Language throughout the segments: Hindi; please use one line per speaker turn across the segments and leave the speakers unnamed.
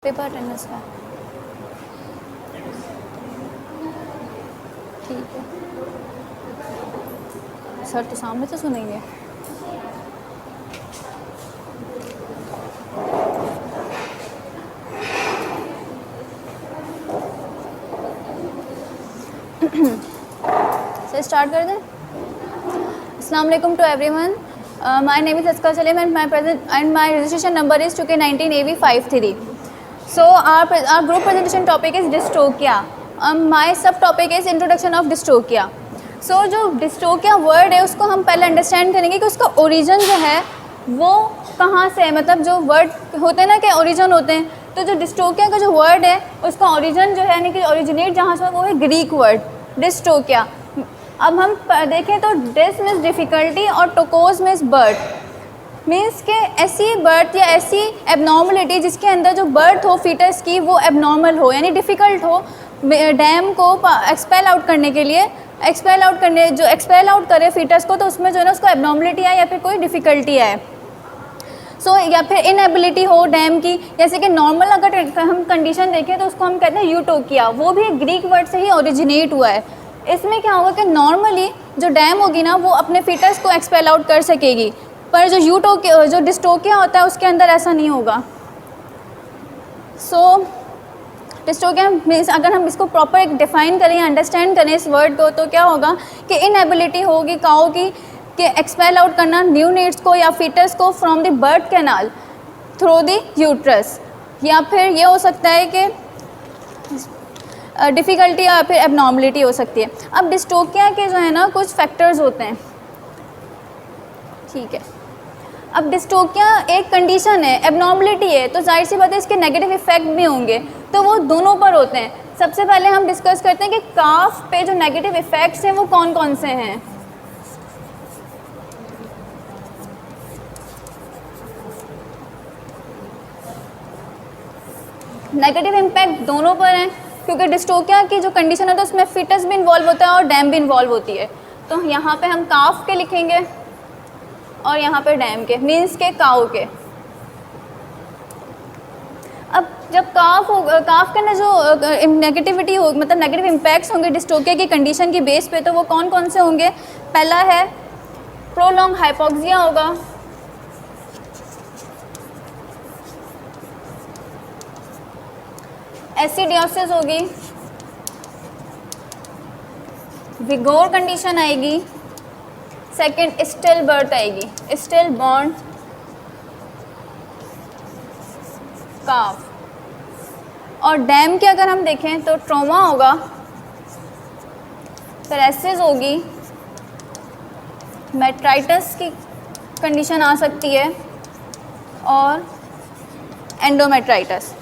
पेपर अटेंडेंस का ठीक है सर तो सामने से सुनेंगे। सर स्टार्ट कर दें। अस्सलाम वालेकुम to everyone. My name is Aska Salim and my registration number is 2K19AV53. So our group presentation topic is dystocia. My subtopic is introduction of dystocia. So जो dystocia word है उसको हम पहले अंडरस्टैंड करेंगे कि उसका ओरिजिन जो है वो कहाँ से है। मतलब जो वर्ड होते हैं ना कि ओरिजिन होते हैं, तो जो dystocia का जो वर्ड है उसका ओरिजिन जो है यानी कि ओरिजिनेट जहाँ से वो है ग्रीक वर्ड dystocia। अब हम देखें तो डिस मीन्स डिफ़िकल्टी और टोकोज मीन्स बर्थ। मीन्स के ऐसी बर्थ या ऐसी एबनॉर्मलिटी जिसके अंदर जो बर्थ हो फीटस की वो एबनॉर्मल हो यानी डिफ़िकल्ट हो डैम को एक्सपेल आउट करने के लिए। एक्सपेल आउट करे फीटस को तो उसमें जो है ना उसको एबनॉर्मलिटी आए या फिर कोई डिफ़िकल्टी आए। या फिर इनएबिलिटी हो डैम की। जैसे कि नॉर्मल अगर हम कंडीशन देखें तो उसको हम कहते हैं यूटोकिया, वो भी ग्रीक वर्ड से ही ओरिजिनेट हुआ है। इसमें क्या होगा कि नॉर्मली जो डैम होगी ना वो अपने फीटस को एक्सपेल आउट कर सकेगी, पर जो डिस्टोकिया होता है उसके अंदर ऐसा नहीं होगा। डिस्टोकिया मीन्स अगर हम इसको प्रॉपर एक डिफ़ाइन करें अंडरस्टैंड करें इस वर्ड को तो क्या होगा कि इनएबिलिटी होगी काउ की कि एक्सपेल आउट करना न्यू नीड्स को या फीटस को from the birth canal through the uterus, या फिर ये हो सकता है कि डिफ़िकल्टी या फिर एबनॉर्मलिटी हो सकती है। अब डिस्टोकिया के जो है ना कुछ फैक्टर्स होते हैं, ठीक है। अब डिस्टोकिया एक कंडीशन है, एबनॉर्मलिटी है, तो जाहिर सी बात है इसके नेगेटिव इफेक्ट भी होंगे, तो वो दोनों पर होते हैं। सबसे पहले हम डिस्कस करते हैं कि काफ पे जो नेगेटिव इफेक्ट्स हैं वो कौन कौन से हैं। नेगेटिव इम्पैक्ट दोनों पर हैं क्योंकि डिस्टोकिया की जो कंडीशन है तो उसमें फीटस भी इन्वॉल्व होता है और डैम भी इन्वॉल्व होती है। तो यहाँ पे हम काफ के लिखेंगे और यहाँ पे डैम के मीन्स के काऊ के। अब जब काफ के अंदर जो नेगेटिविटी हो मतलब नेगेटिव इम्पैक्ट्स होंगे डिस्टोकिया की कंडीशन की बेस पे, तो वो कौन कौन से होंगे। पहला है प्रोलॉन्ग हाइपोक्सिया होगा, एसिडियोसिस होगी, विगोर कंडीशन आएगी, सेकंड स्टिल बर्थ आएगी, स्टिल बॉर्न काफ। और डैम के अगर हम देखें तो ट्रॉमा होगा, पैरेसिस होगी, मेट्राइटिस की कंडीशन आ सकती है और एंडोमेट्राइटिस।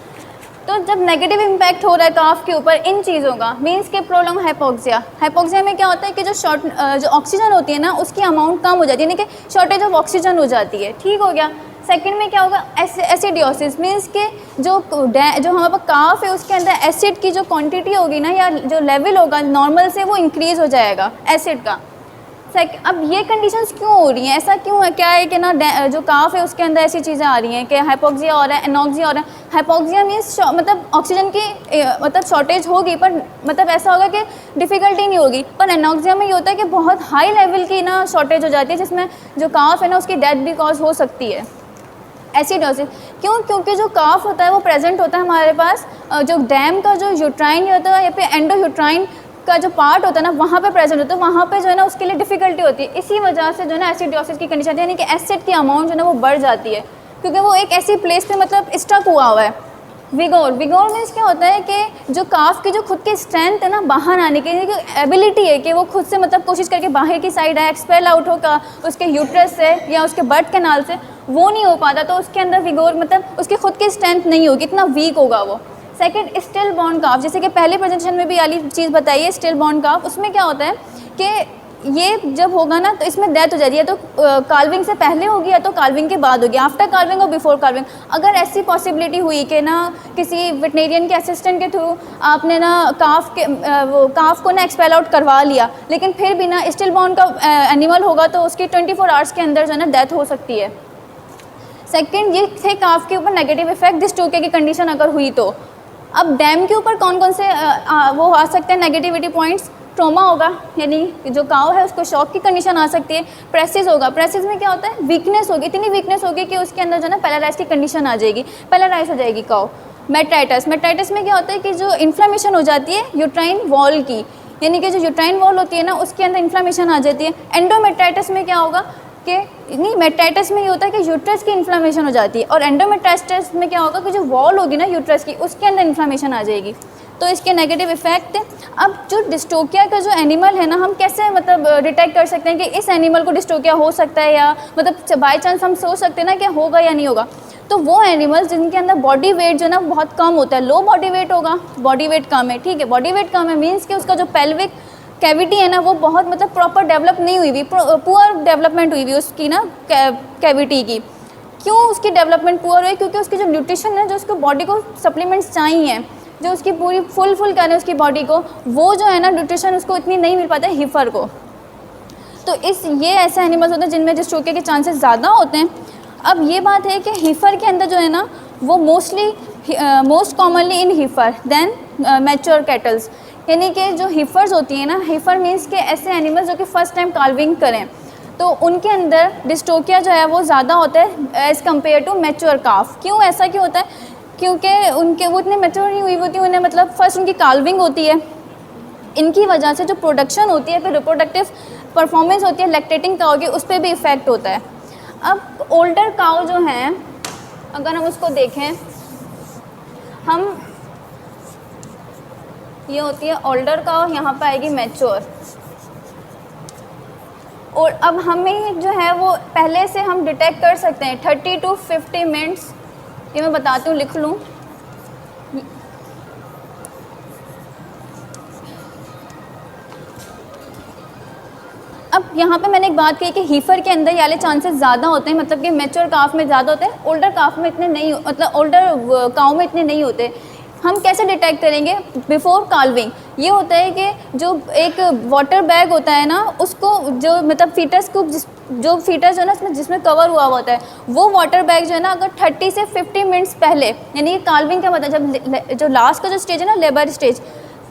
तो जब नेगेटिव इम्पैक्ट हो रहा है काफ के ऊपर इन चीज़ों का मीन्स के प्रोलॉन्ग हाइपोक्सिया में क्या होता है कि जो ऑक्सीजन होती है ना उसकी अमाउंट कम हो जाती है, यानी कि शॉर्टेज ऑफ ऑक्सीजन हो जाती है, ठीक हो गया। सेकंड में क्या होगा एसिडियोसिस मीन्स के जो हमारे पास काफ है उसके अंदर एसिड की जो क्वांटिटी होगी ना या जो लेवल होगा नॉर्मल से वो इंक्रीज़ हो जाएगा एसिड का। अब ये कंडीशंस क्यों हो रही हैं, ऐसा क्यों है, क्या है कि ना जो काफ है उसके अंदर ऐसी चीज़ें आ रही हैं कि हाइपोक्सिया हो रहा है, एनॉक्सिया हो रहा है। हाइपोक्सिया मीन्स मतलब ऑक्सीजन की मतलब शॉर्टेज होगी पर मतलब ऐसा होगा कि डिफ़िकल्टी नहीं होगी, पर एनॉक्सिया में ये होता है कि बहुत हाई लेवल की ना शॉर्टेज हो जाती है जिसमें जो काफ है ना उसकी डेथ भी कॉज हो सकती है। एसिडोसिस क्यों, क्योंकि जो काफ होता है वो प्रेजेंट होता है हमारे पास जो डैम का जो यूट्राइन होता है या फिर एंडो यूट्राइन का जो पार्ट होता है ना वहाँ पे प्रेजेंट होता है, वहाँ पे जो है ना उसके लिए डिफ़िकल्टी होती है। इसी वजह से जो है ना एसिडियोसिस की कंडीशन यानी कि एसिड की अमाउंट जो है ना वो बढ़ जाती है क्योंकि वो एक ऐसी प्लेस पे मतलब स्टक हुआ है। विगोर मीन्स क्या होता है कि जो काफ की जो खुद की स्ट्रेंथ है ना बाहर आने की एबिलिटी है कि वो खुद से मतलब कोशिश करके बाहर की साइड आए, एक्सपेल आउट होगा उसके यूट्रस से या उसके बर्थ कैनाल से, वो नहीं हो पाता, तो उसके अंदर विगोर मतलब उसकी खुद की स्ट्रेंथ नहीं होगी, इतना वीक होगा वो। सेकंड स्टिल बॉर्न काफ, जैसे कि पहले प्रेजेंटेशन में भी वाली चीज़ बताई है स्टिल बॉर्न काफ, उसमें क्या होता है कि ये जब होगा ना तो इसमें डेथ हो जाती है, तो कार्विंग से पहले होगी या तो कार्विंग के बाद होगी, आफ्टर कार्विंग और बिफोर कार्विंग। अगर ऐसी पॉसिबिलिटी हुई कि ना किसी वेटनेरियन के असिस्टेंट के थ्रू आपने ना काफ को ना एक्सपेल आउट करवा लिया लेकिन फिर भी ना स्टिल बॉर्न का एनिमल होगा तो उसकी 24 आवर्स के अंदर जो है ना डेथ हो सकती है। सेकंड ये थे काफ के ऊपर नेगेटिव इफेक्ट डिस्टोकिया की कंडीशन अगर हुई तो। अब डैम के ऊपर कौन कौन से वो आ सकते हैं नेगेटिविटी पॉइंट्स? ट्रोमा होगा, यानी जो काव है उसको शॉक की कंडीशन आ सकती है। प्रेसिस होगा, प्रेसिस में क्या होता है? वीकनेस होगी, इतनी वीकनेस होगी कि उसके अंदर जो है ना पैरालाइज की कंडीशन आ जाएगी, पैरालाइज हो जाएगी काव। मेटाइटस, मेटाइटस में क्या होता है कि जो इन्फ्लामेशन हो जाती है यूट्राइन वॉल की, यानी कि जो यूट्राइन वॉल होती है ना उसके अंदर इन्फ्लामेशन आ जाती है। एंडोमेटाइटिस में क्या होगा कि नहीं, मेटाइटिस में ये होता है कि यूट्रस की इन्फ्लामेशन हो जाती है, और एंडोमेटाइटिस में क्या होगा कि जो वॉल होगी ना यूट्रस की उसके अंदर इन्फ्लामेशन आ जाएगी। तो इसके नेगेटिव इफेक्ट। अब जो डिस्टोकिया का जो एनिमल है ना, हम कैसे मतलब डिटेक्ट कर सकते हैं कि इस एनिमल को डिस्टोकिया हो सकता है, या मतलब बाई चांस हम सोच सकते हैं ना कि होगा या नहीं होगा। तो वो एनिमल्स जिनके अंदर बॉडी वेट जो है ना बहुत कम होता है, लो बॉडी वेट होगा, बॉडी वेट कम है, ठीक है, बॉडी वेट कम है मीन्स कि उसका जो पेल्विक कैविटी है ना वो बहुत मतलब प्रॉपर डेवलप नहीं हुई हुई, पुअर डेवलपमेंट हुई हुई उसकी ना कैविटी की। क्यों उसकी डेवलपमेंट पुअर हुई? क्योंकि उसकी जो न्यूट्रिशन है, जो उसको बॉडी को सप्लीमेंट्स चाहिए, जो उसकी पूरी फुल करें उसकी बॉडी को, वो जो है ना न्यूट्रिशन उसको इतनी नहीं मिल पाता है हीफर को। तो ये ऐसे एनिमल्स होते हैं जिनमें डिस्ट्रोकिया के चांसेस ज़्यादा होते हैं। अब ये बात है कि हीफर के अंदर जो है ना वो most commonly in heifer than mature cattles, यानी कि जो हीफर्स होती हैं ना, हीफर मीन्स के ऐसे एनिमल्स जो कि फर्स्ट टाइम काल्विंग करें, तो उनके अंदर डिस्टोकिया जो है वो ज़्यादा होता है एज़ कम्पेयर टू मैच्योर काफ। क्यों ऐसा क्यों होता है? क्योंकि उनके वो इतने मैच्योर नहीं हुई होती, उन्हें मतलब फर्स्ट उनकी काल्विंग होती है, इनकी वजह से जो प्रोडक्शन होती है, फिर रिप्रोडक्टिव परफॉर्मेंस होती है लैक्टेटिंग काउ की, उस पर भी इफ़ेक्ट होता है। अब ओल्डर काउ जो हैं, अगर हम उसको देखें, हम ये होती है ओल्डर काउ, यहाँ पर आएगी मैच्योर। और अब हमें जो है वो पहले से हम डिटेक्ट कर सकते हैं 30 to 50 मिनट्स, ये मैं बताती हूँ, लिख लूँ। अब यहाँ पे मैंने एक बात कही कि हीफर के अंदर ये वाले चांसेस ज़्यादा होते हैं, मतलब कि मैच्योर काफ में ज़्यादा होते हैं, ओल्डर काफ में इतने नहीं, मतलब ओल्डर काउ में इतने नहीं होते। हम कैसे डिटेक्ट करेंगे? बिफोर काल्विंग ये होता है कि जो एक वाटर बैग होता है ना, उसको जो मतलब फीटस को जो फीटस है ना उसमें जिसमें कवर हुआ होता है, वो वाटर बैग जो है ना अगर 30 से 50 मिनट्स पहले, यानी काल्विंग क्या होता है, जब जो लास्ट का जो स्टेज है ना लेबर स्टेज,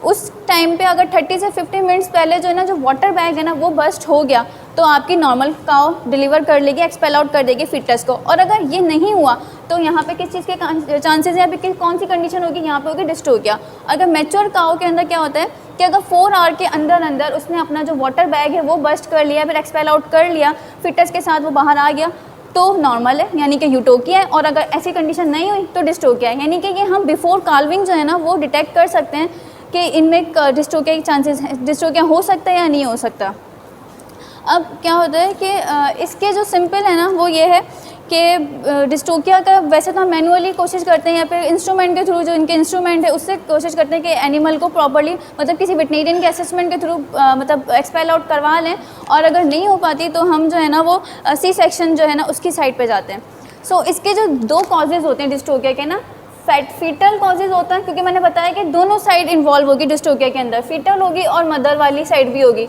उस टाइम पे अगर 30 से 50 मिनट्स पहले जो है ना जो वाटर बैग है ना वो बस्ट हो गया, तो आपकी नॉर्मल काउ डिलीवर कर लेगी, एक्सपेल आउट कर देगी फीटस को। और अगर ये नहीं हुआ तो यहाँ पे किस चीज़ के चांसेस है, अभी कौन सी कंडीशन होगी, यहाँ पे होगी डिस्टोकिया। अगर मैच्योर काउ के अंदर क्या होता है कि अगर 4 आवर के अंदर उसने अपना जो वाटर बैग है वो बस्ट कर लिया, फिर एक्सपेल आउट कर लिया, फिटस के साथ वो बाहर आ गया, तो नॉर्मल है, यानी कि यूटोकिया है। और अगर ऐसी कंडीशन नहीं हुई तो डिस्टोकिया है, यानी कि ये हम बिफोर काल्विंग जो है ना वो डिटेक्ट कर सकते हैं कि इनमें डिस्टोकिया के चांसेस हैं, डिस्टोकिया हो सकता है या नहीं हो सकता। अब क्या होता है कि इसके जो सिंपल है ना वो ये है कि डिस्टोकिया का वैसे तो हम मैनुअली कोशिश करते हैं या फिर इंस्ट्रूमेंट के थ्रू, जो इनके इंस्ट्रूमेंट है उससे कोशिश करते हैं कि एनिमल को प्रॉपर्ली मतलब किसी वेटनेरियन के असेसमेंट के थ्रू मतलब एक्सपेल आउट करवा लें। और अगर नहीं हो पाती तो हम जो है ना वो सी सेक्शन जो है ना उसकी साइड पे जाते हैं। सो इसके जो 2 कॉजेज़ होते हैं डिस्टोकिया के ना, फीटल कॉजेज़ होता है, क्योंकि मैंने बताया कि दोनों साइड इन्वॉल्व होगी डिस्टोकिया के अंदर, फीटल होगी और मदर वाली साइड भी होगी।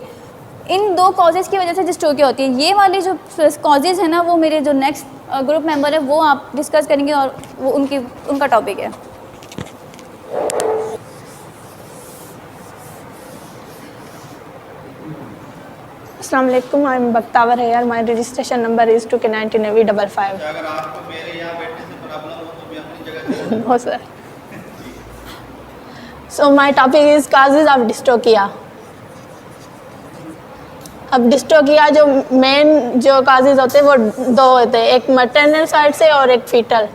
इन 2 कॉजेज़ की वजह से डिस्टोकिया होती है। ये वाली जो कॉजेज़ है ना वो मेरे जो नेक्स्ट ग्रुप मेंबर है वो आप डिस्कस करेंगे और वो उनका टॉपिक है।
अस्सलाम वालेकुम, I am Bakhtawar Haiyar, my registration number is 2K19AV55।
अगर आपको मेरे यहाँ बैठने से प्रॉब्लम हो तो मैं अपनी जगह
no sir. So my topic is causes of dystocia. अब डिस्टोकिया जो मेन जो काजेज होते हैं वो 2 होते हैं, एक मैटरनल साइड से और एक फीटल।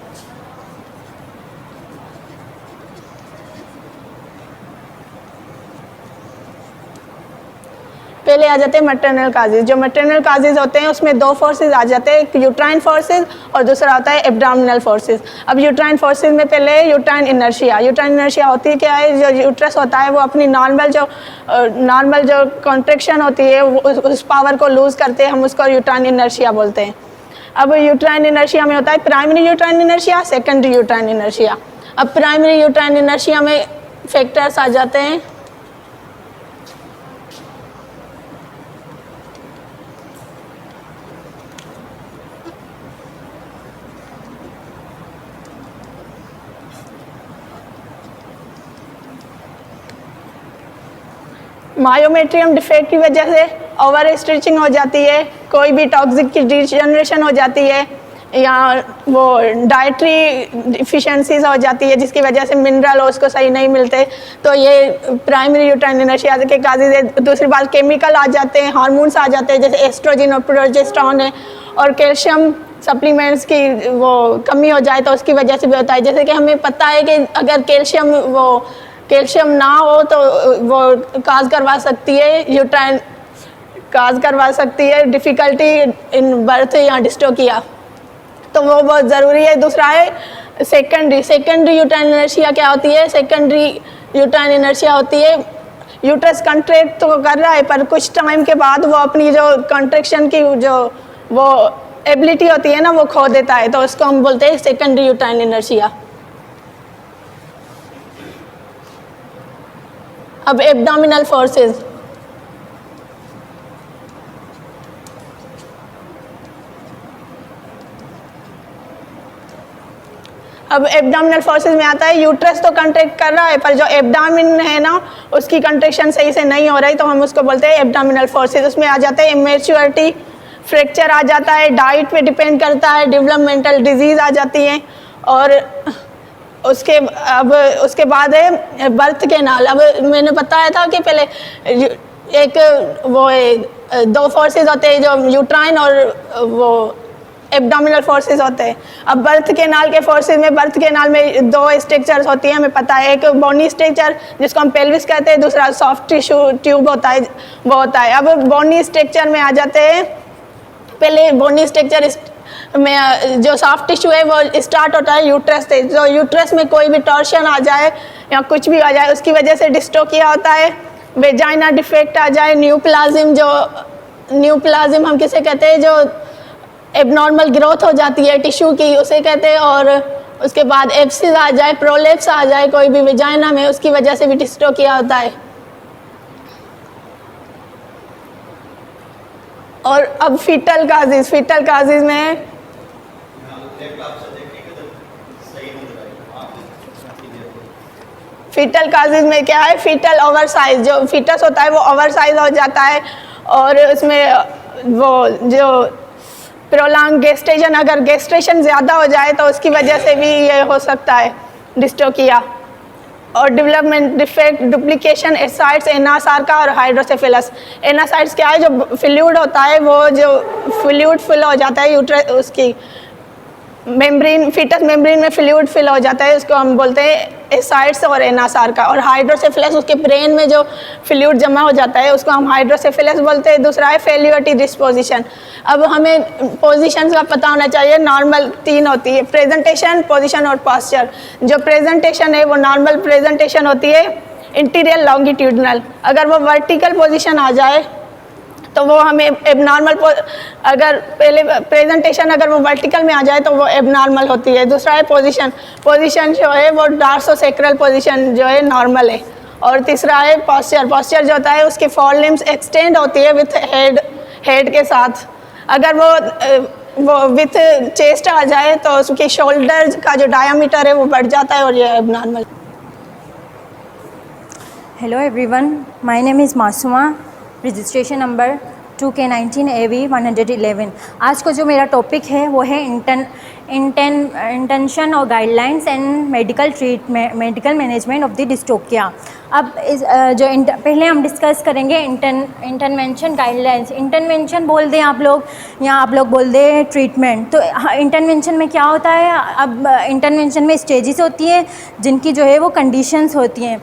पहले आ जाते हैं मैटरनल काजेज। जो मैटरनल काजेज होते हैं उसमें 2 फोर्सेस आ जाते हैं, एक यूट्राइन फोर्सेस और दूसरा होता है एब्डोमिनल फोर्सेस। अब यूट्राइन फोर्सेस में पहले यूट्राइन इनर्शिया। यूट्राइन इनर्शिया होती है क्या है, जो यूट्रस होता है वो अपनी नॉर्मल जो कॉन्ट्रैक्शन होती है उस पावर को लूज़ करते हैं, हम उसको यूट्राइन इनर्शिया बोलते हैं। अब यूट्राइन इनर्शिया में होता है primary uterine inertia, secondary uterine inertia. अब प्राइमरी यूट्राइन इनर्शिया में फैक्टर्स आ जाते हैं मायोमेट्रियम डिफेक्ट की वजह से ओवर स्ट्रिचिंग हो जाती है, कोई भी टॉक्सिक की डिजनरेशन हो जाती है, या वो डाइटरी डिफिशेंसीज हो जाती है जिसकी वजह से मिनरल उसको सही नहीं मिलते, तो ये प्राइमरी यूट्राइन इनर्शिया के काजेज है। दूसरी बात केमिकल आ जाते हैं, हार्मोन्स आ जाते हैं, जैसे एस्ट्रोजन और प्रोजेस्टेरोन है, और कैल्शियम सप्लीमेंट्स की वो कमी हो जाए तो उसकी वजह से भी होता है। जैसे कि हमें पता है कि अगर कैल्शियम ना हो तो वो काज करवा सकती है, यूट्राइन काज करवा सकती है डिफ़िकल्टी इन बर्थ या डिस्टोकिया, तो वो बहुत ज़रूरी है। दूसरा है सेकेंडरी यूट्राइन इनर्शिया क्या होती है? सेकेंडरी यूट्राइन इनर्शिया होती है यूट्रस कंट्रैक्ट तो कर रहा है पर कुछ टाइम के बाद वो अपनी जो कंट्रैक्शन की जो वो एबिलिटी होती है ना वो खो देता है, तो उसको हम बोलते हैं सेकेंडरी यूट्राइन इनर्शिया। अब एब्डोमिनल फोर्सेस, अब एब्डोमिनल फोर्सेस में आता है यूट्रस तो कंट्रैक्ट कर रहा है पर जो एब्डोमिन है ना उसकी कंट्रैक्शन सही से नहीं हो रही, तो हम उसको बोलते हैं एब्डोमिनल फोर्सेस। उसमें आ जाते हैं इमेच्योरिटी, फ्रैक्चर आ जाता है, डाइट पे डिपेंड करता है, डेवलपमेंटल डिजीज़ आ जाती हैं, और उसके बाद है बर्थ कैनाल। अब मैंने बताया था कि पहले एक वो दो फोर्सेस होते हैं जो यूट्राइन और वो एब्डोमिनल फोर्सेस होते हैं। अब बर्थ कैनाल के फोर्सेस में, बर्थ कैनाल में दो स्ट्रक्चर्स होती हैं, हमें पता है, एक बोनी स्ट्रक्चर जिसको हम पेल्विस कहते हैं, दूसरा सॉफ्ट टिश्यू ट्यूब होता है वो होता है। अब बोनी स्ट्रक्चर में आ जाते हैं, पहले बोनी स्ट्रक्चर में जो सॉफ्ट टिश्यू है वो स्टार्ट होता है यूट्रस से। जो यूट्रस में कोई भी टॉर्शन आ जाए या कुछ भी आ जाए उसकी वजह से डिस्टोकिया होता है, वेजाइना डिफेक्ट आ जाए, न्यूप्लाज्म हम किसे कहते हैं जो एबनॉर्मल ग्रोथ हो जाती है टिश्यू की उसे कहते हैं, और उसके बाद एब्सिस आ जाए, प्रोलेप्स आ जाए कोई भी वेजाइना में, उसकी वजह से भी डिस्टोकिया होता है। और अब फीटल काजेज में फीटल काजेज में क्या है? फीटल ओवरसाइज, जो फीटस होता है वो ओवरसाइज हो जाता है, और उसमें वो जो प्रोलॉन्ग गेस्टेशन, अगर गेस्टेशन ज़्यादा हो जाए तो उसकी वजह से भी ये हो सकता है डिस्टोकिया। और डेवलपमेंट डिफेक्ट, डुप्लीकेशन, एसाइड्स, एनासार्का और हाइड्रोसेफेलस। एनासाइड्स क्या है? जो फ्लूइड होता है वो जो फ्लूइड फिल हो जाता है यूट्रस, उसकी मेम्ब्रेन, फीटस मेम्ब्रेन में फ्लूइड फिल हो जाता है, उसको हम बोलते हैं एसाइड्स और एनासार्का। और हाइड्रोसेफेलस, उसके ब्रेन में जो फ्लूइड जमा हो जाता है उसको हम हाइड्रोसेफेलस बोलते हैं। दूसरा है फेल्यूटी डिस्पोजिशन। अब हमें पोजीशंस का पता होना चाहिए, नॉर्मल 3 होती है, प्रेजेंटेशन, पोजीशन और पोस्चर। जो प्रेजेंटेशन है वो नॉर्मल प्रेजेंटेशन होती है इंटीरियर लॉन्गिट्यूडनल। अगर वो वर्टिकल पोजीशन आ जाए तो वो हमें एबनॉर्मल, अगर पहले प्रेजेंटेशन अगर वो वर्टिकल में आ जाए तो वो एबनॉर्मल होती है। दूसरा है पोजीशन जो है वो डार्सोसेक्रल पोजीशन जो है नॉर्मल है। और तीसरा है पोस्चर जो होता है उसके फोर लिम्स एक्सटेंड होती है विथ हेड के साथ। अगर वो विथ चेस्ट आ जाए तो उसके शोल्डर का जो डायमीटर है वो बढ़ जाता है और ये abnormal.
Hello everyone, my name is Masuma, registration number 2K19AV111। आज को जो मेरा टॉपिक है वो है इंटेंशन और guidelines and medical management of the dystocia. अब पहले हम डिस्कस करेंगे इंटरवेंशन गाइडलाइंस। इंटरवेंशन बोल दें आप लोग या आप लोग बोल दें ट्रीटमेंट। तो इंटरवेंशन में क्या होता है? अब इंटरवेंशन में स्टेजेस होती हैं जिनकी जो है वो कंडीशंस होती हैं।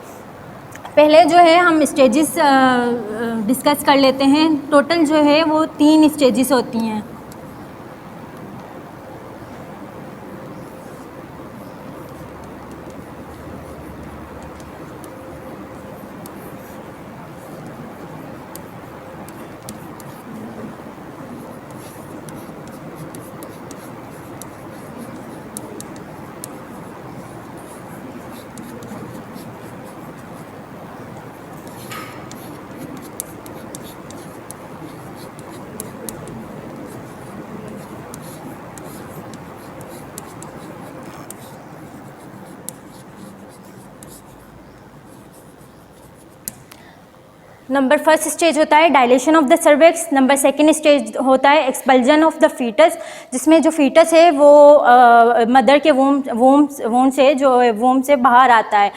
पहले जो है हम स्टेजेस डिस्कस कर लेते हैं। टोटल जो है वो 3 स्टेजेस होती हैं। नंबर फर्स्ट स्टेज होता है dilation of the cervix. Number second stage होता है एक्सपल्जन ऑफ द फीटस, जिसमें जो फीटस है वो मदर के वूम से जो वूम से बाहर आता है।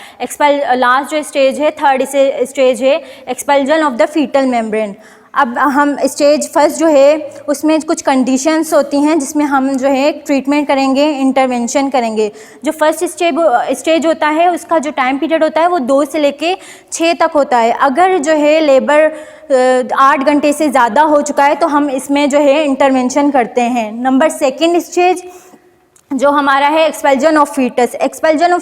लास्ट जो स्टेज है, थर्ड स्टेज है expulsion of the fetal membrane. अब हम स्टेज फर्स्ट जो है उसमें कुछ कंडीशंस होती हैं जिसमें हम जो है ट्रीटमेंट करेंगे, इंटरवेंशन करेंगे। जो फर्स्ट स्टेज होता है उसका जो टाइम पीरियड होता है वो 2 से लेके 6 तक होता है। अगर जो है लेबर 8 घंटे से ज़्यादा हो चुका है तो हम इसमें जो है इंटरवेंशन करते हैं। नंबर सेकेंड स्टेज जो हमारा है expulsion of fetus. Expulsion of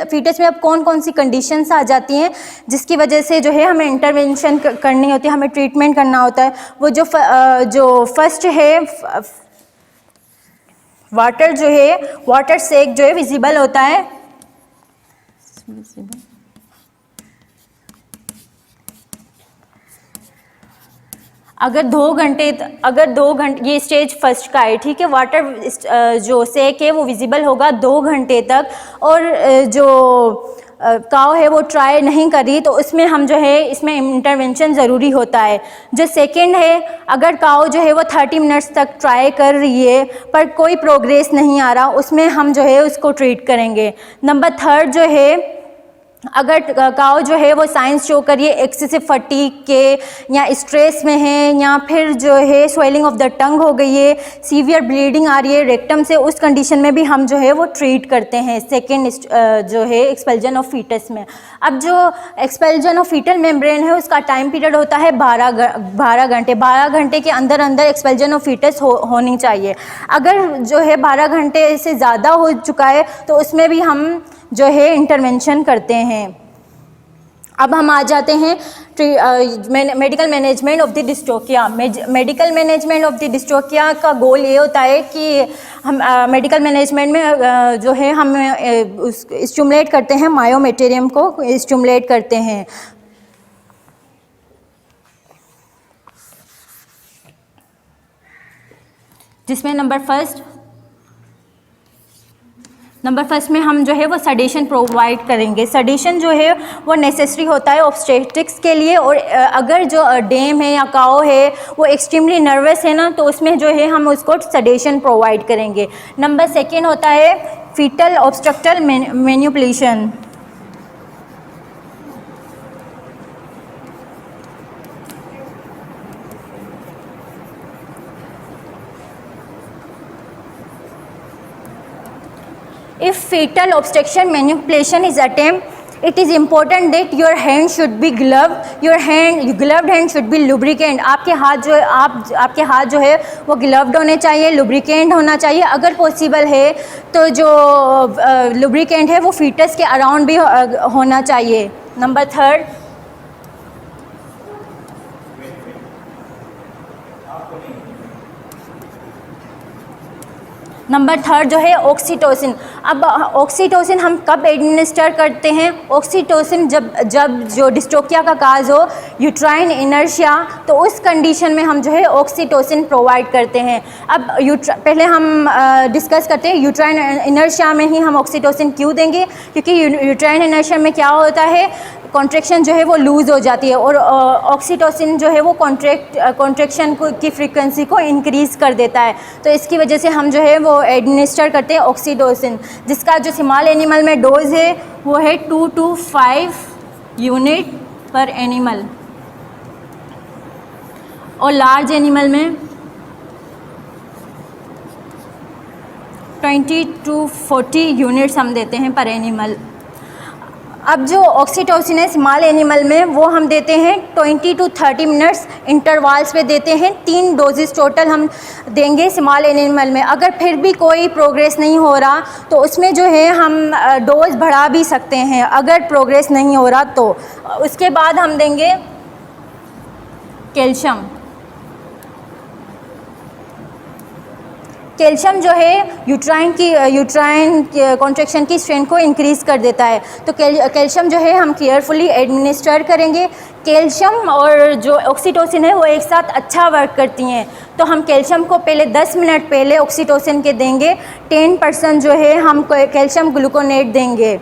fetus में अब कौन कौन सी कंडीशंस आ जाती हैं जिसकी वजह से जो है हमें इंटरवेंशन करनी होती है, हमें ट्रीटमेंट करना होता है। वो जो फर्स्ट है वाटर सेक जो है विजिबल होता है। अगर 2 घंटे ये स्टेज फर्स्ट का है, ठीक है। वाटर जो सेक है वो विजिबल होगा 2 घंटे तक, और जो काव है वो ट्राई नहीं करी तो उसमें हम जो है इसमें इंटरवेंशन ज़रूरी होता है। जो सेकंड है, अगर काव जो है वो 30 मिनट्स तक ट्राई कर रही है पर कोई प्रोग्रेस नहीं आ रहा, उसमें हम जो है उसको ट्रीट करेंगे। नंबर थर्ड जो है, अगर काव जो है वो साइंस शो करिए एक्सेसिव फटीग के या स्ट्रेस में है, या फिर जो है स्वेलिंग ऑफ द टंग हो गई है, सीवियर ब्लीडिंग आ रही है रेक्टम से, उस कंडीशन में भी हम जो है वो ट्रीट करते हैं सेकेंड जो है एक्सपल्जन ऑफ फीटस में। अब जो एक्सपल्जन ऑफ फीटल मेम्ब्रेन है उसका टाइम पीरियड होता है 12 घंटे। 12 घंटे के अंदर एक्सपल्जन ऑफ फीटस होनी चाहिए। अगर जो है 12 घंटे से ज़्यादा हो चुका है तो उसमें भी हम जो है इंटरवेंशन करते हैं। अब हम आ जाते हैं medical management of the dystocia. Medical management of the dystocia का गोल ये होता है कि हम मेडिकल मैनेजमेंट में जो है हम स्टिमुलेट करते हैं, मायोमेटेरियम को स्टिमुलेट करते हैं। जिसमें नंबर फर्स्ट में हम जो है वो सडेशन प्रोवाइड करेंगे। सडेशन जो है वो नेसेसरी होता है ऑब्स्टेट्रिक्स के लिए, और अगर जो डेम है या काओ है वो एक्सट्रीमली नर्वस है ना तो उसमें जो है हम उसको सडेशन प्रोवाइड करेंगे। नंबर सेकेंड होता है fetal obstetrical manipulation. If fetal obstruction manipulation is attempted, it is important that your hand should be gloved. Gloved hand should be lubricant. आपके हाथ जो है वो ग्लव्ड होने चाहिए, लुब्रिकेंट होना चाहिए। अगर पॉसिबल है तो जो लुब्रिकेंट है वो फीटस के अराउंड भी होना चाहिए। नंबर थर्ड, जो है ऑक्सीटोसिन। अब ऑक्सीटोसिन हम कब एडमिनिस्टर करते हैं? ऑक्सीटोसिन जब जो डिस्टोकिया का काज हो, यूट्राइन इनर्शिया, तो उस कंडीशन में हम जो है ऑक्सीटोसिन प्रोवाइड करते हैं। अब पहले हम डिस्कस करते हैं यूट्राइन इनर्शिया में ही हम ऑक्सीटोसिन क्यों देंगे, क्योंकि यूट्राइन इनर्शिया में क्या होता है, कॉन्ट्रैक्शन जो है वो लूज़ हो जाती है, और ऑक्सीटोसिन जो है वो कॉन्ट्रैक्शन की फ्रीक्वेंसी को इंक्रीज़ कर देता है। तो इसकी वजह से हम जो है वो एडमिनिस्टर करते हैं ऑक्सीटोसिन, जिसका जो स्मॉल एनिमल में डोज है वो है 2 to 5 यूनिट पर एनिमल, और लार्ज एनिमल में 20 to 40 यूनिट्स हम देते हैं पर एनिमल। अब जो ऑक्सीटोसिन है स्मॉल एनिमल में वो हम देते हैं 20 to 30 मिनट्स इंटरवल्स पे देते हैं। 3 डोजेस टोटल हम देंगे स्मॉल एनिमल में। अगर फिर भी कोई प्रोग्रेस नहीं हो रहा तो उसमें जो है हम डोज बढ़ा भी सकते हैं, अगर प्रोग्रेस नहीं हो रहा तो। उसके बाद हम देंगे कैल्शियम। कैल्शियम जो है यूट्राइन कॉन्ट्रैक्शन की स्ट्रेंथ को इंक्रीज़ कर देता है, तो कैल्शियम जो है हम केयरफुली एडमिनिस्टर करेंगे। कैल्शियम और जो ऑक्सीटोसिन है वो एक साथ अच्छा वर्क करती हैं, तो हम कैल्शियम को पहले 10 मिनट पहले ऑक्सीटोसिन के देंगे। 10% जो है हम कैल्शियम ग्लूकोनेट देंगे।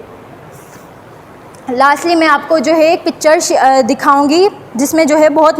लास्टली मैं आपको जो है एक पिक्चर दिखाऊंगी जिसमें जो है बहुत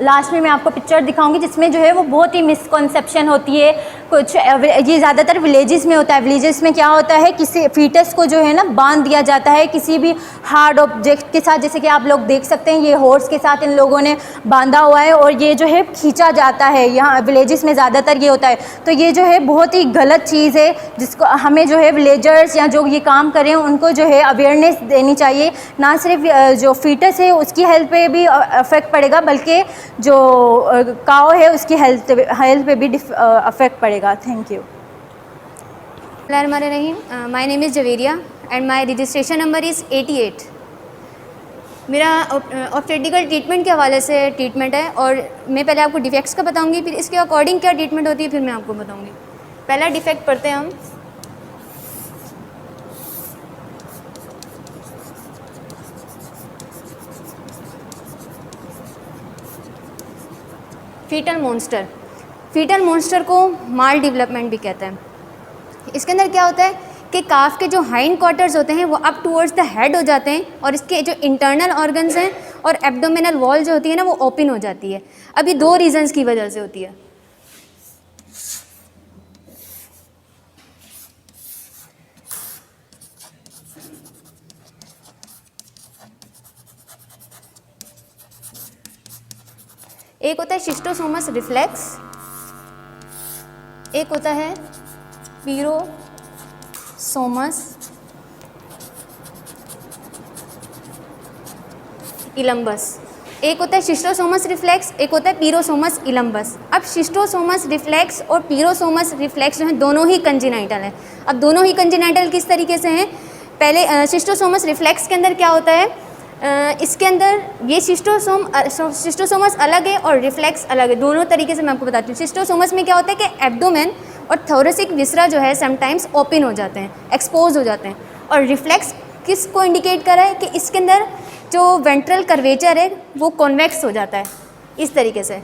लास्ट में मैं आपको पिक्चर दिखाऊंगी जिसमें जो है वो बहुत ही मिसकॉन्सेप्शन होती है कुछ। ये ज़्यादातर विलेजेस में होता है। विलेजेस में क्या होता है, किसी फीटस को जो है ना बांध दिया जाता है किसी भी हार्ड ऑब्जेक्ट के साथ, जैसे कि आप लोग देख सकते हैं ये हॉर्स के साथ इन लोगों ने बांधा हुआ है और ये जो है खींचा जाता है। यहाँ विलेजेस में ज़्यादातर ये होता है। तो ये जो है बहुत ही गलत चीज़ है जिसको हमें जो है विलेजर्स या जो ये काम करें उनको जो है अवेयरनेस देनी चाहिए। ना सिर्फ जो फीटस है उसकी हेल्थ पे भी अफेक्ट पड़ेगा बल्कि जो काऊ है उसकी हेल्थ पे भी अफेक्ट पड़ेगा। Thank you.
Bismillahirrahmanirrahim. My name is Javeria and my registration number is 88. मेरा ऑब्स्टेट्रिकल ट्रीटमेंट के हवाले से ट्रीटमेंट है और मैं पहले आपको डिफेक्ट्स का बताऊंगी, फिर इसके अकॉर्डिंग क्या ट्रीटमेंट होती है फिर मैं आपको बताऊंगी। पहला डिफेक्ट पढ़ते हैं हम। Fetal monster. फीटल मॉन्स्टर को माल डेवलपमेंट भी कहते हैं। इसके अंदर क्या होता है कि काफ के जो हाइंड क्वार्टर्स होते हैं वो अप टूवर्ड्स द हेड हो जाते हैं और इसके जो इंटरनल ऑर्गन्स हैं और एब्डोमिनल वॉल जो होती है ना वो ओपन हो जाती है। अब ये दो रीजंस की वजह से होती है। एक होता है शिस्टोसोमस रिफ्लेक्स, एक होता है पीरोसोमस इलम्बस। एक होता है शिस्टोसोमस रिफ्लेक्स, एक होता है पीरोसोमस इलम्बस। अब शिस्टोसोमस रिफ्लेक्स और पीरोसोमस रिफ्लेक्स जो हैं दोनों ही कंजेनाइटल हैं। अब दोनों ही कंजेनाइटल किस तरीके से हैं? पहले शिस्टोसोमस रिफ्लेक्स के अंदर क्या होता है, इसके अंदर ये शिस्टोसोमस अलग है और रिफ्लेक्स अलग है। दोनों तरीके से मैं आपको बताती हूँ। शिस्टोसोमस में क्या होता है कि एब्डोमेन और थोरेसिक विसरा जो है समटाइम्स ओपन हो जाते हैं, एक्सपोज हो जाते हैं। और रिफ्लेक्स किस को इंडिकेट कर रहा है कि इसके अंदर जो वेंट्रल कर्वेचर है वो कॉन्वेक्स हो जाता है इस तरीके से।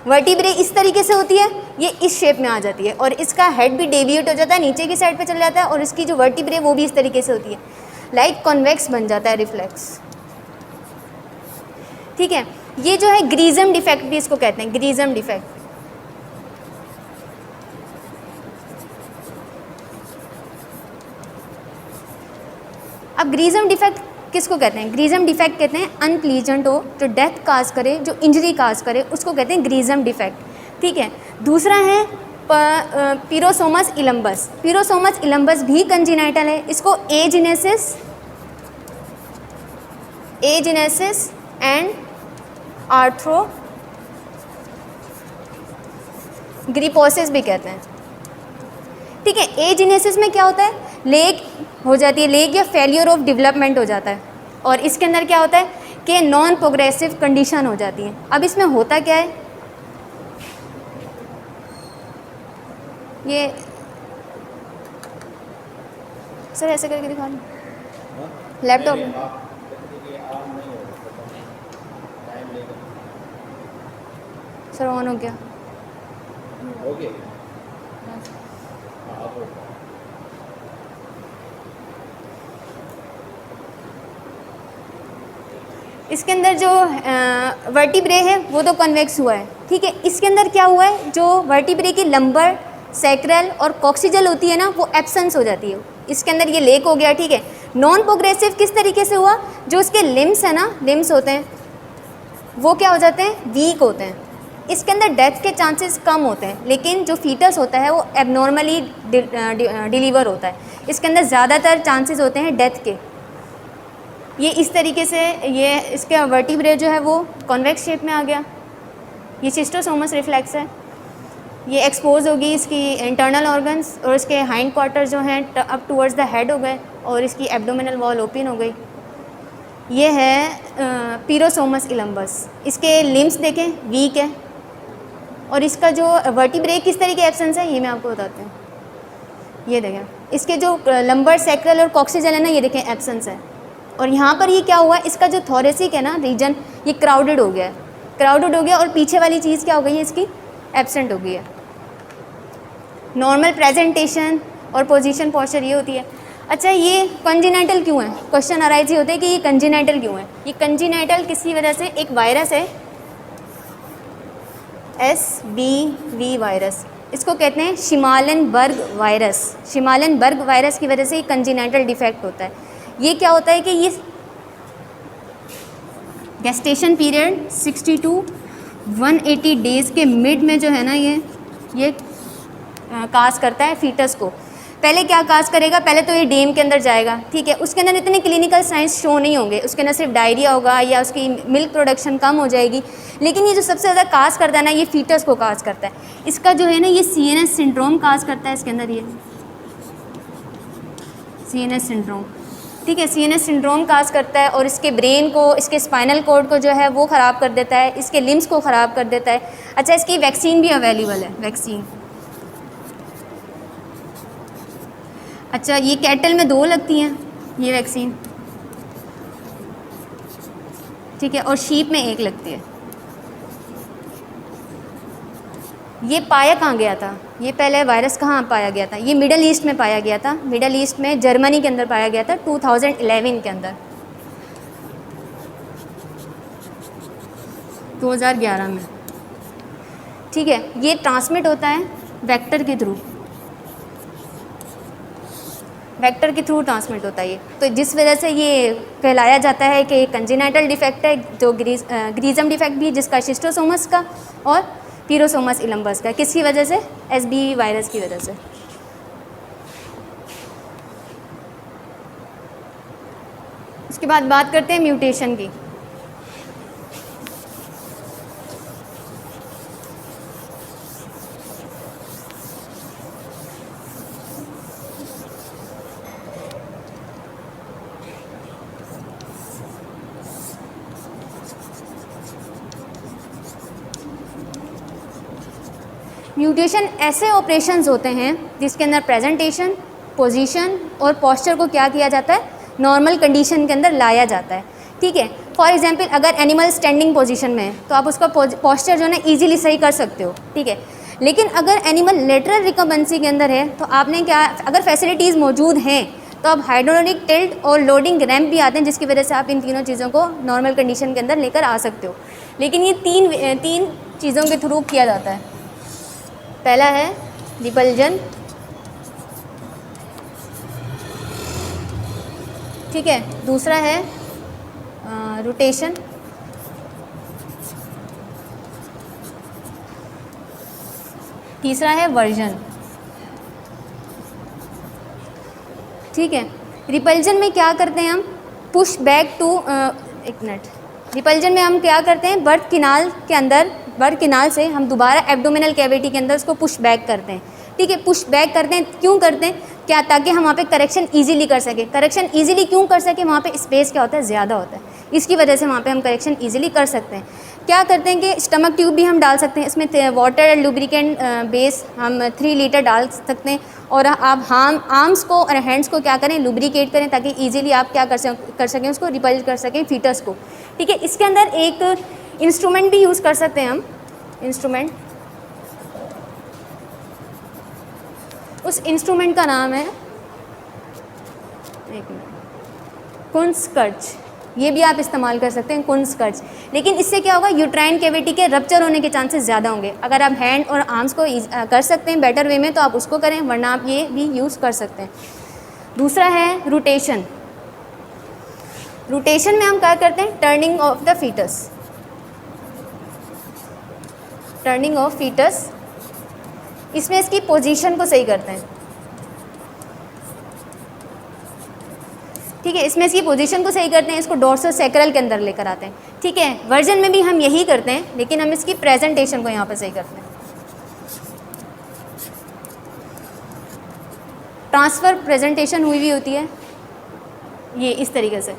वर्टिब्रे इस तरीके से होती है, ये इस शेप में आ जाती है और इसका हेड भी डेविएट हो जाता है, नीचे की साइड पे चला जाता है और इसकी जो वर्टिब्रे वो भी इस तरीके से होती है, लाइक कॉन्वेक्स बन जाता है रिफ्लेक्स। ठीक है, ये जो है ग्रीजम डिफेक्ट भी इसको कहते हैं, ग्रीजम डिफेक्ट। अब ग्रीजम डिफेक्ट किसको कहते हैं? ग्रीजम डिफेक्ट कहते हैं अनप्लीजेंट हो, जो डेथ काज करे, जो इंजरी काज करे, उसको कहते हैं ग्रीजम डिफेक्ट। ठीक है, दूसरा है पीरोसोमस इलम्बस। पीरोसोमस इलम्बस भी कंजेनाइटल है। इसको एजिनेसिस एंड आर्थ्रोग्रिपोसिस भी कहते हैं। ठीक है, एजिनेसिस में क्या होता है, लेग हो जाती है, लेग या फेलियर ऑफ डेवलपमेंट हो जाता है और इसके अंदर क्या होता है कि नॉन प्रोग्रेसिव कंडीशन हो जाती है। अब इसमें होता क्या है, ये सर ऐसे करके दिखा लो लैपटॉप में। सर ऑन हो गया। इसके अंदर जो वर्टिब्रे है वो तो कन्वेक्स हुआ है। ठीक है, इसके अंदर क्या हुआ है, जो वर्टिब्रे की लंबर, सैक्रल और कॉक्सिजल होती है ना वो एब्सेंस हो जाती है। इसके अंदर ये लेक हो गया। ठीक है, नॉन प्रोग्रेसिव किस तरीके से हुआ, जो उसके लिम्स है ना, लिम्स होते हैं वो क्या हो जाते हैं, वीक होते हैं। इसके अंदर डेथ के चांसेस कम होते हैं, लेकिन जो फीटस होता है वो एबनॉर्मली डिलीवर होता है। इसके अंदर ज़्यादातर चांसेस होते हैं डेथ के। ये इस तरीके से ये इसका वर्टिब्रे जो है वो कॉन्वेक्स शेप में आ गया। ये शिस्टोसोमस रिफ्लेक्स है, ये एक्सपोज होगी इसकी इंटरनल ऑर्गन्स और इसके हाइंड क्वार्टर जो हैं अप टूवर्ड्स द हेड हो गए और इसकी एब्डोमिनल वॉल ओपन हो गई। ये है पीरोसोमस इलम्बस। इसके लिम्स देखें वीक है और इसका जो वर्टिब्रे किस तरीके एब्सेंस है ये मैं आपको बताती हूँ। ये देखें, इसके जो लंबर, सैक्रल और कॉक्सिजल है ना, ये देखें एब्सेंस है। और यहाँ पर ये क्या हुआ, इसका जो थोरेसिक है ना रीजन, ये क्राउडेड हो गया है, क्राउडेड हो गया और पीछे वाली चीज़ क्या हो गई है, इसकी एब्सेंट हो गई है। नॉर्मल प्रेजेंटेशन और पोजीशन पोस्चर ये होती है। अच्छा, ये कंजेनाइटल क्यों है? क्वेश्चन अराइज ही होते हैं कि ये कंजेनाइटल क्यों है। ये कंजेनाइटल किसी वजह से, एक वायरस है SBV वायरस, इसको कहते हैं शिमालेनबर्ग वायरस। शिमालेनबर्ग वायरस की वजह से ये कंजेनाइटल डिफेक्ट होता है। ये क्या होता है कि ये गेस्टेशन पीरियड 60 to 180 डेज़ के मिड में जो है ना ये काज करता है फीटस को। पहले क्या काज करेगा? पहले तो ये डेम के अंदर जाएगा, ठीक है। उसके अंदर इतने क्लिनिकल साइंस शो नहीं होंगे, उसके अंदर सिर्फ डायरिया होगा या उसकी मिल्क प्रोडक्शन कम हो जाएगी। लेकिन ये जो सबसे ज़्यादा काज करता है ना, ये फीटस को काज करता है। इसका जो है ना ये CNS सिंड्रोम काज करता है। इसके अंदर ये CNS सिंड्रोम, ठीक है, CNS सिंड्रोम काज करता है और इसके ब्रेन को, इसके स्पाइनल कॉर्ड को जो है वो ख़राब कर देता है, इसके लिम्स को ख़राब कर देता है। अच्छा, इसकी वैक्सीन भी अवेलेबल है, वैक्सीन। अच्छा, ये कैटल में 2 लगती हैं ये वैक्सीन, ठीक है, और शीप में 1 लगती है। ये पाया कहाँ गया था? ये पहले वायरस कहाँ पाया गया था? ये मिडल ईस्ट में पाया गया था। मिडल ईस्ट में जर्मनी के अंदर पाया गया था 2011 के अंदर, 2011 में, ठीक है। ये ट्रांसमिट होता है वेक्टर के थ्रू, वेक्टर के थ्रू ट्रांसमिट होता है ये। तो जिस वजह से ये कहलाया जाता है कि कंजेनाइटल डिफेक्ट है, जो ग्रीजम डिफेक्ट भी, जिसका शिस्टोसोमस का और पीरोसोमस इलम्बस का। किसकी वजह से? SBV वायरस की वजह से। उसके बाद बात करते हैं म्यूटेशन की। म्यूटेशन ऐसे ऑपरेशंस होते हैं जिसके अंदर प्रेजेंटेशन, पोजीशन और पोस्चर को क्या किया जाता है? नॉर्मल कंडीशन के अंदर लाया जाता है, ठीक है। फॉर एग्जांपल, अगर एनिमल स्टैंडिंग पोजीशन में है तो आप उसका पोस्चर जो है ना ईजिली सही कर सकते हो, ठीक है। लेकिन अगर एनिमल लेटरल रिकम्बेंसी के अंदर है तो आपने क्या, अगर फैसिलिटीज़ मौजूद हैं तो आप हाइड्रोलिक टिल्ट और लोडिंग रैम्प भी आते हैं, जिसकी वजह से आप इन तीनों चीज़ों को नॉर्मल कंडीशन के अंदर लेकर आ सकते हो। लेकिन ये तीन चीज़ों के थ्रू किया जाता है। पहला है रिपल्जन, ठीक है। दूसरा है रोटेशन, तीसरा है वर्जन, ठीक है। रिपल्जन में क्या करते हैं हम? पुश बैक टू, एक मिनट। रिपल्जन में हम क्या करते हैं? बर्थ किनाल के अंदर, बर्थ किनाल से हम दोबारा एब्डोमिनल कैविटी के अंदर उसको पुश बैक करते हैं, ठीक है। पुश बैक करते हैं, क्यों करते हैं? क्या? ताकि हम वहाँ पे करेक्शन इजीली कर सके। करेक्शन इजीली क्यों कर सके? वहाँ पे स्पेस क्या होता है? ज़्यादा होता है, इसकी वजह से वहाँ पे हम करेक्शन इजीली कर सकते हैं। क्या करते हैं कि स्टमक ट्यूब भी हम डाल सकते हैं, इसमें वाटर लुब्रिकेंट बेस हम 3 लीटर डाल सकते हैं। और आप आर्म्स को और हैंड्स को क्या करें? लुब्रिकेट करें, ताकि ईजिली आप क्या कर सकें? उसको रिपल कर सकें फीटस को, ठीक है। इसके अंदर एक इंस्ट्रूमेंट भी यूज़ कर सकते हैं हम, इंस्ट्रूमेंट। उस इंस्ट्रूमेंट का नाम है, एक मिनट, कुंस्कर्च। ये भी आप इस्तेमाल कर सकते हैं, कुंस्कर्च। लेकिन इससे क्या होगा? यूट्राइन कैविटी के रप्चर होने के चांसेस ज़्यादा होंगे। अगर आप हैंड और आर्म्स को कर सकते हैं बेटर वे में तो आप उसको करें, वरना आप ये भी यूज़ कर सकते हैं। दूसरा है रोटेशन। रोटेशन में हम क्या करते हैं? Turning of the fetus, turning of fetus. इसमें इसकी पोजीशन को सही करते हैं, ठीक है। इसमें इसकी पोजीशन को सही करते हैं, इसको डोर्सोसैक्रल के अंदर लेकर आते हैं, ठीक है। वर्जन में भी हम यही करते हैं, लेकिन हम इसकी प्रेजेंटेशन को यहाँ पर सही करते हैं। ट्रांसफ़र प्रेजेंटेशन हुई होती है ये इस तरीके से,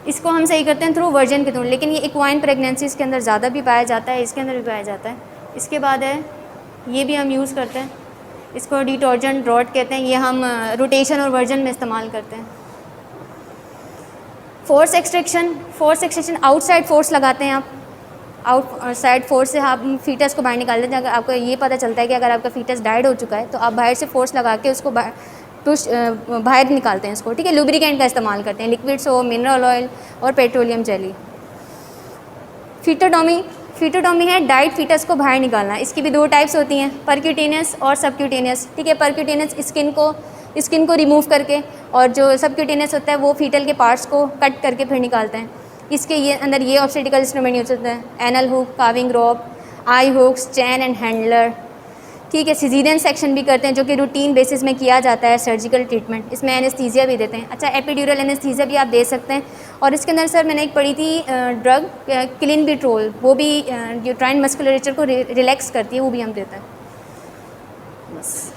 इसको हम सही करते हैं थ्रू वर्जन के थ्रू। लेकिन ये इक्वाइन प्रेगनेंसीज़ के अंदर ज़्यादा भी पाया जाता है, इसके अंदर भी पाया जाता है। इसके बाद है ये भी हम यूज़ करते हैं, इसको डिटर्जेंट रॉड कहते हैं। ये हम रोटेशन और वर्जन में इस्तेमाल करते हैं। फोर्स एक्सट्रैक्शन आउटसाइड फोर्स लगाते हैं आप, आउटसाइड फोर्स से आप फीटस को बाहर निकाल देते हैं। अगर आपको ये पता चलता है कि अगर आपका फीटस डाइड हो चुका है तो आप बाहर से फोर्स लगा के उसको पुश बाहर निकालते हैं इसको, ठीक है। लुब्रिकेंट का इस्तेमाल करते हैं, लिक्विड्स हो, मिनरल ऑयल और पेट्रोलियम जेली। फीटोटॉमी है डाइट फीटस को बाहर निकालना। इसकी भी 2 टाइप्स होती हैं, परक्यूटेनियस और सबक्यूटेनियस, ठीक है। परक्यूटेनियस स्किन को रिमूव करके, और जो सबक्यूटेनियस होता है वो फीटल के पार्ट्स को कट करके फिर निकालते हैं। इसके अंदर ये ऑब्स्टेटिकल इंस्ट्रूमेंट यूज होते हैं, anal hook, calving rope, eye hooks, chain and handler, ठीक है। सिजेरियन सेक्शन भी करते हैं जो कि रूटीन बेसिस में किया जाता है, सर्जिकल ट्रीटमेंट। इसमें एनेस्थीसिया भी देते हैं। अच्छा, एपिड्यूरल एनेस्थीसिया भी आप दे सकते हैं। और इसके अंदर सर मैंने एक पढ़ी थी ड्रग क्लिनबिट्रोल, वो भी यूट्राइन मस्कुलरेचर को रिलैक्स करती है, वो भी हम देते हैं। बस।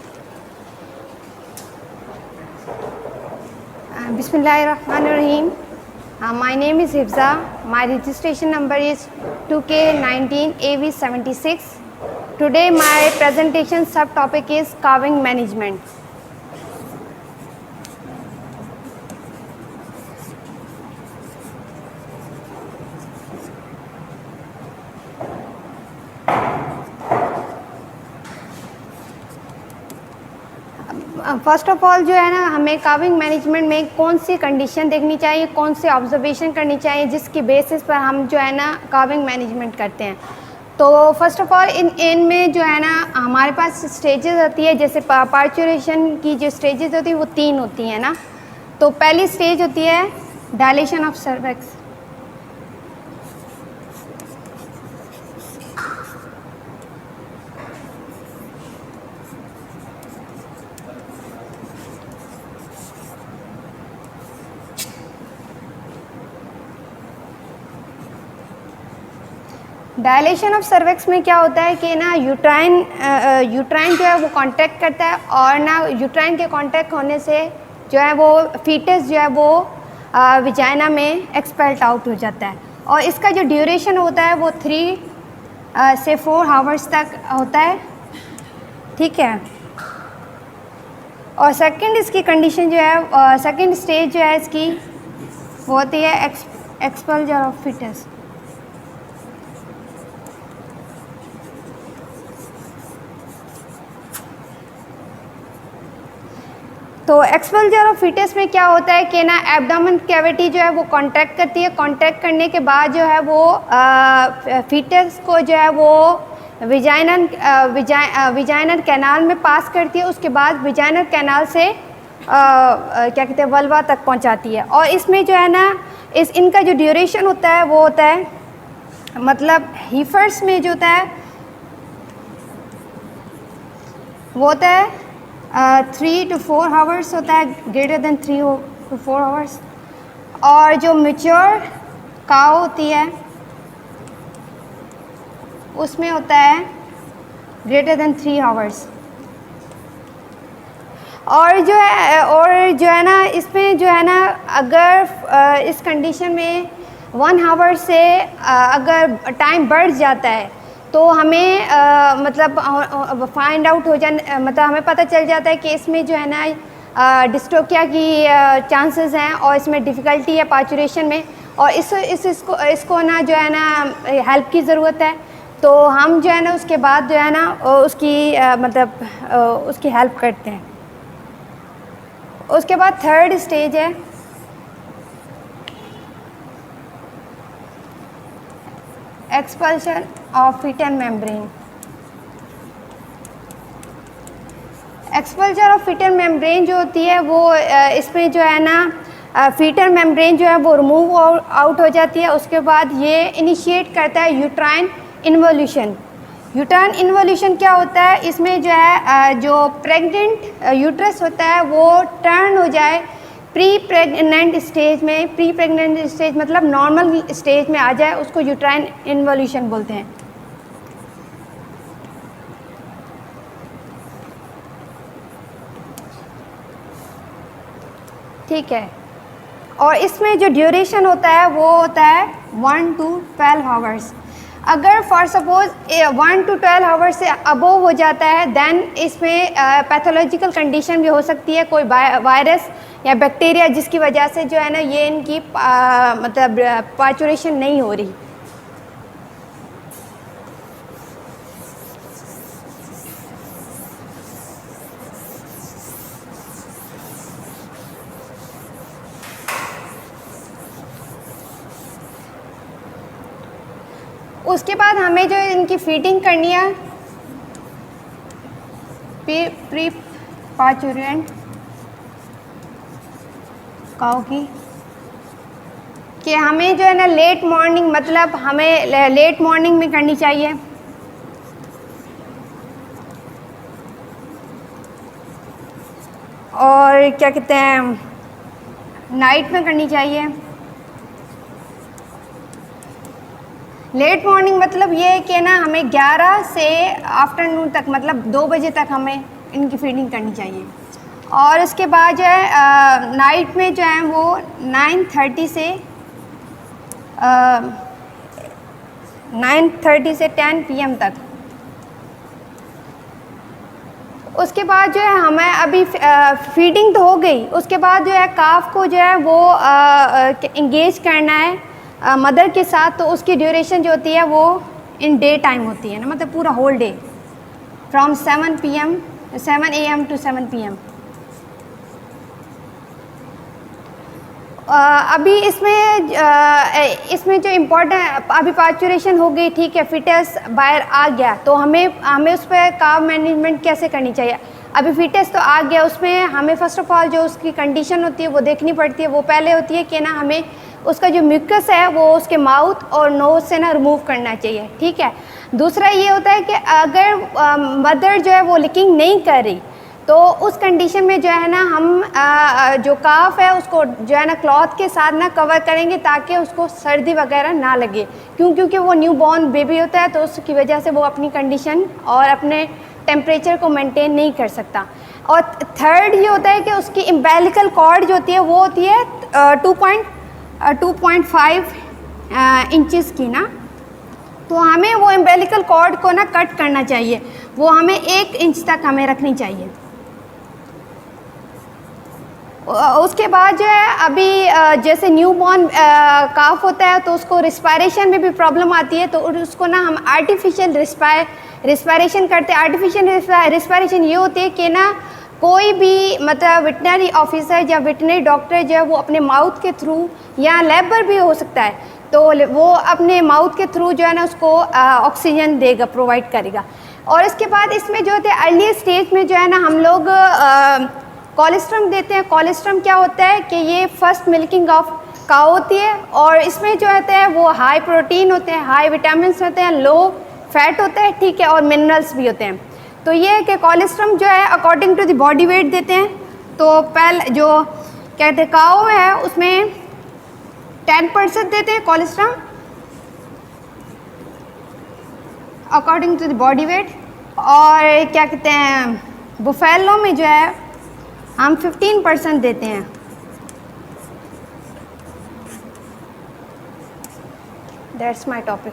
Bismillahirrahmanirrahim. My name is Hifza. My registration number is 2K19AV76. Today my presentation subtopic is carving management. First of all जो है ना, हमें कार्विंग मैनेजमेंट में कौन सी कंडीशन देखनी चाहिए, कौन से ऑब्जर्वेशन करनी चाहिए, जिसकी बेसिस पर हम जो है ना कार्विंग मैनेजमेंट करते हैं। तो फर्स्ट ऑफ ऑल इनमें जो है ना हमारे पास स्टेजेस होती है। जैसे पार्चुरेशन की जो स्टेजेस होती है वो 3 होती हैं ना। तो पहली स्टेज होती है dilation of cervix. Dilation of cervix में क्या होता है कि ना यूट्राइन जो है वो कॉन्ट्रैक्ट करता है, और ना यूट्राइन के कॉन्ट्रैक्ट होने से जो है वो फीटस जो है वो विजाइना में एक्सपेल्ट आउट हो जाता है। और इसका जो ड्यूरेशन होता है वो 3 से 4 आवर्स तक होता है, ठीक है। और सेकंड इसकी कंडीशन जो है, सेकंड स्टेज जो है इसकी वो होती है एक्सपल्जर ऑफ फीटस। तो एक्सपल्जर ऑफ फीटस में क्या होता है कि ना एब्डोमेन कैविटी जो है वो कॉन्ट्रैक्ट करती है। कॉन्ट्रैक्ट करने के बाद जो है वो फीटस को जो है वो विजाइनल कैनाल में पास करती है। उसके बाद विजाइनल कैनाल से क्या कहते हैं वल्वा तक पहुंचाती है। और इसमें जो है ना इनका जो ड्यूरेशन होता है वो होता है, मतलब हीफर्स में जो होता है वो होता है 3 to 4 आवर्स होता है, ग्रेटर देन 3 to 4 आवर्स। और जो मैच्योर काऊ होती है उसमें होता है ग्रेटर देन 3 आवर्स। और जो है ना इसमें जो है ना अगर इस कंडीशन में 1 आवर से अगर टाइम बढ़ जाता है तो हमें मतलब फाइंड आउट हो जाए, मतलब हमें पता चल जाता है कि इसमें जो है ना डिस्टोकिया की चांसेस हैं और इसमें डिफ़िकल्टी है पार्चुरेशन में। और इसको ना जो है ना हेल्प की ज़रूरत है। तो हम जो है ना उसके बाद जो है ना उसकी मतलब उसकी हेल्प करते हैं। उसके बाद थर्ड स्टेज है expulsion of fetal membrane. Expulsion of fetal membrane जो होती है वो इसमें जो है ना फीटल मेम्ब्रेन जो है वो रिमूव आउट हो जाती है। उसके बाद ये इनिशिएट करता है यूट्राइन इन्वोल्यूशन। यूट्राइन इन्वोल्यूशन क्या होता है, इसमें जो है जो प्रेग्नेंट यूट्रस होता है वो टर्न हो जाए प्री प्रेग्नेंट स्टेज में। प्री प्रेग्नेंट स्टेज मतलब नॉर्मल स्टेज में आ जाए, उसको यूट्राइन इन्वोल्यूशन बोलते हैं। ठीक है। और इसमें जो ड्यूरेशन होता है वो होता है 1 to 12 आवर्स। अगर फॉर सपोज 1 to 12 आवर्स से अबोव हो जाता है देन इसमें पैथोलॉजिकल कंडीशन भी हो सकती है, कोई वायरस या बैक्टीरिया जिसकी वजह से जो है ना ये इनकी मतलब पार्चुरेशन नहीं हो रही। उसके बाद हमें जो इनकी फीडिंग करनी है प्री पार्चुरेंट काऊ की, कि हमें जो है ना लेट मॉर्निंग, मतलब हमें लेट मॉर्निंग में करनी चाहिए। और क्या कहते हैं, नाइट में करनी चाहिए। लेट मॉर्निंग मतलब ये है कि ना हमें 11 से आफ्टरनून तक, मतलब 2 बजे तक हमें इनकी फीडिंग करनी चाहिए। और उसके बाद जो है नाइट में जो है वो 9:30 से 10 PM तक। उसके बाद जो है हमें अभी फीडिंग तो हो गई, उसके बाद जो है काफ को जो है वो इंगेज करना है मदर के साथ, तो उसकी ड्यूरेशन जो होती है वो इन डे टाइम होती है ना, मतलब पूरा whole day from 7 AM to 7 PM। अभी इसमें जो इम्पोर्टेंट, अभी पार्चुरेशन हो गई, ठीक है, फिटस बाहर आ गया, तो हमें उस पर काव मैनेजमेंट कैसे करनी चाहिए। अभी फिटस तो आ गया, उसमें हमें फ़र्स्ट ऑफ ऑल जो उसकी कंडीशन होती है वो देखनी पड़ती है। वो पहले होती है कि ना हमें उसका जो म्यूकस है वो उसके माउथ और नोज से ना रिमूव करना चाहिए, ठीक है। दूसरा ये होता है कि अगर मदर जो है वो लिकिंग नहीं कर रही, तो उस कंडीशन में जो है ना हम जो काफ है उसको जो है ना क्लॉथ के साथ ना कवर करेंगे, ताकि उसको सर्दी वगैरह ना लगे, क्योंकि वो न्यू बॉर्न बेबी होता है, तो उसकी वजह से वो अपनी कंडीशन और अपने टेम्परेचर को मेंटेन नहीं कर सकता। और थर्ड ये होता है कि उसकी इम्बेलिकल कॉर्ड जो होती है वो होती है 2.5 इंचेस की ना, तो हमें वो इम्बेलिकल कॉर्ड को ना कट करना चाहिए, वो हमें 1 इंच तक हमें रखनी चाहिए। उसके बाद जो है अभी जैसे न्यू बॉर्न काफ होता है तो उसको रिस्पायरेशन में भी प्रॉब्लम आती है, तो उसको ना हम आर्टिफिशियल रिस्पायरेशन करते हैं। आर्टिफिशियल रिस्पायरेशन ये होती है कि ना कोई भी मतलब वेटनरी ऑफिसर या वेटनरी डॉक्टर जो है वो अपने माउथ के थ्रू, या लेबर भी हो सकता है, तो वो अपने माउथ के थ्रू जो है ना उसको ऑक्सीजन देगा, प्रोवाइड करेगा। और इसके बाद इसमें जो होते हैं अर्ली स्टेज में जो है ना हम लोग कोलेस्ट्रम देते हैं। कोलेस्ट्रम क्या होता है कि ये फर्स्ट मिल्किंग ऑफ काऊ होती है, और इसमें जो होते हैं वो हाई प्रोटीन होते हैं, हाई विटामिन्स होते हैं, लो फैट होता है, ठीक है, और मिनरल्स भी होते हैं। तो ये है कि कोलेस्ट्रम जो है according to the body weight देते हैं। तो पहले जो कहते हैं काऊ है उसमें 10% देते हैं colostrum according to the body weight, और क्या कहते हैं बुफेलो में जो है हम 15% देते हैं। That's my topic.